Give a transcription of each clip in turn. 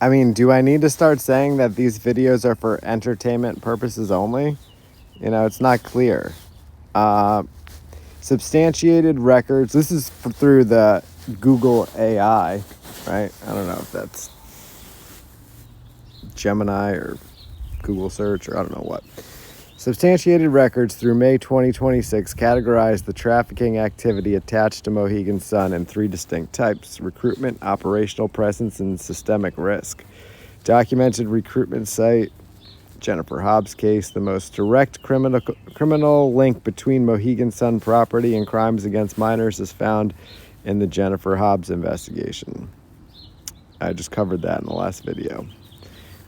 I mean, do I need to start saying that these videos are for entertainment purposes only? You know, it's not clear. Uh, Substantiated records. This is through the Google AI, right? I don't know if that's Gemini or Google search or I don't know what. Substantiated records through May 2026 categorize the trafficking activity attached to Mohegan Sun in three distinct types: recruitment, operational presence, and systemic risk. Documented recruitment site, Jennifer Hobbs case, the most direct criminal link between Mohegan Sun property and crimes against minors is found in the Jennifer Hobbs investigation. I just covered that in the last video.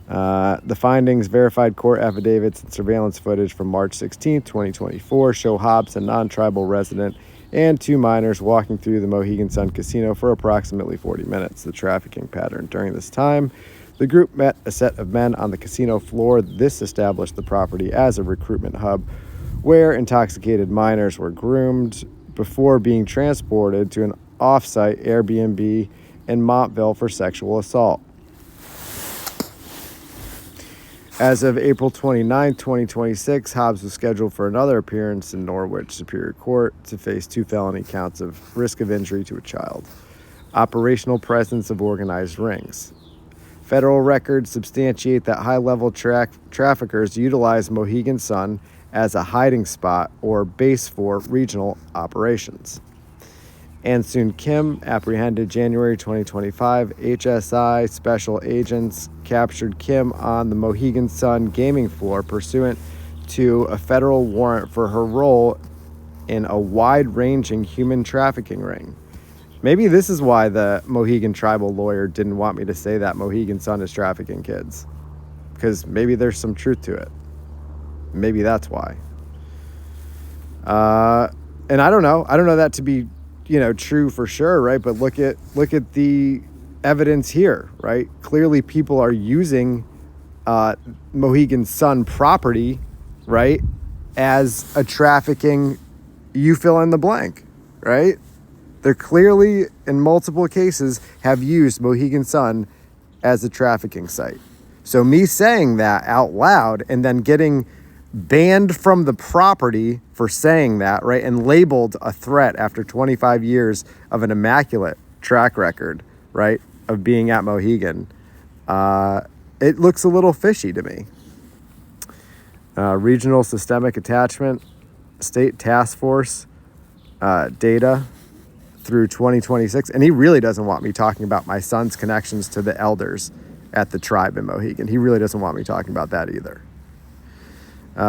The findings, verified court affidavits, and surveillance footage from March 16, 2024 show Hobbs, a non-tribal resident, and two minors walking through the Mohegan Sun casino for approximately 40 minutes. The trafficking pattern during this time: the group met a set of men on the casino floor. This established the property as a recruitment hub where intoxicated minors were groomed before being transported to an off-site Airbnb in Montville for sexual assault. As of April 29, 2026, Hobbs was scheduled for another appearance in Norwich Superior Court to face 2 felony counts of risk of injury to a child. Operational presence of organized rings. Federal records substantiate that high-level traffickers utilize Mohegan Sun as a hiding spot or base for regional operations. Ansoon Kim, apprehended January 2025. HSI special agents captured Kim on the Mohegan Sun gaming floor pursuant to a federal warrant for her role in a wide-ranging human trafficking ring. Maybe this is why the Mohegan tribal lawyer didn't want me to say that Mohegan Sun is trafficking kids. Because maybe there's some truth to it. Maybe that's why. And I don't know. I don't know that to be, true for sure, right? But look at the evidence here, right? Clearly people are using Mohegan Sun property, right, as a trafficking, you fill in the blank, right? They're clearly, in multiple cases, have used Mohegan Sun as a trafficking site. So me saying that out loud and then getting banned from the property for saying that, right, and labeled a threat after 25 years of an immaculate track record, right, of being at Mohegan, it looks a little fishy to me. Regional systemic attachment, state task force data through 2026. And he really doesn't want me talking about my son's connections to the elders at the tribe in Mohegan. He really doesn't want me talking about that either.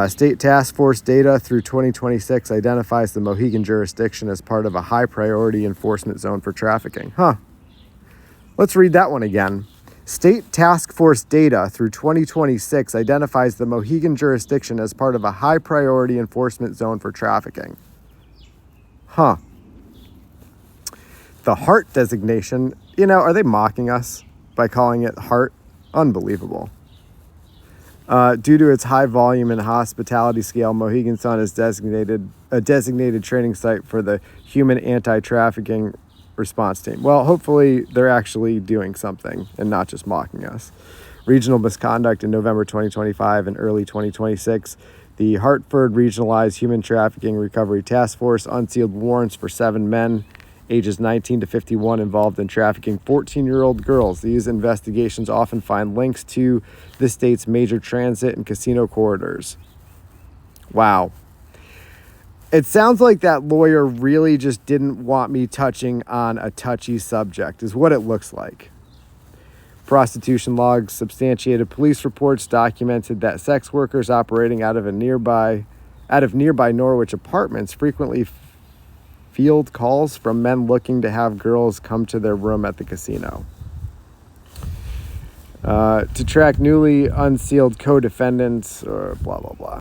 State task force data through 2026 identifies the Mohegan jurisdiction as part of a high priority enforcement zone for trafficking. Let's read that one again. State task force data through 2026 identifies the Mohegan jurisdiction as part of a high priority enforcement zone for trafficking. The HART designation, are they mocking us by calling it HART? Unbelievable. Due to its high volume and hospitality scale, Mohegan Sun is a designated training site for the Human Anti-Trafficking Response Team. Well, hopefully they're actually doing something and not just mocking us. Regional misconduct in November 2025 and early 2026. The Hartford Regionalized Human Trafficking Recovery Task Force unsealed warrants for 7 men ages 19 to 51 involved in trafficking 14-year-old girls. These investigations often find links to the state's major transit and casino corridors. Wow. It sounds like that lawyer really just didn't want me touching on a touchy subject, is what it looks like. Prostitution logs, substantiated police reports documented that sex workers operating out of nearby Norwich apartments frequently field calls from men looking to have girls come to their room at the casino. To track newly unsealed co-defendants, or blah, blah, blah.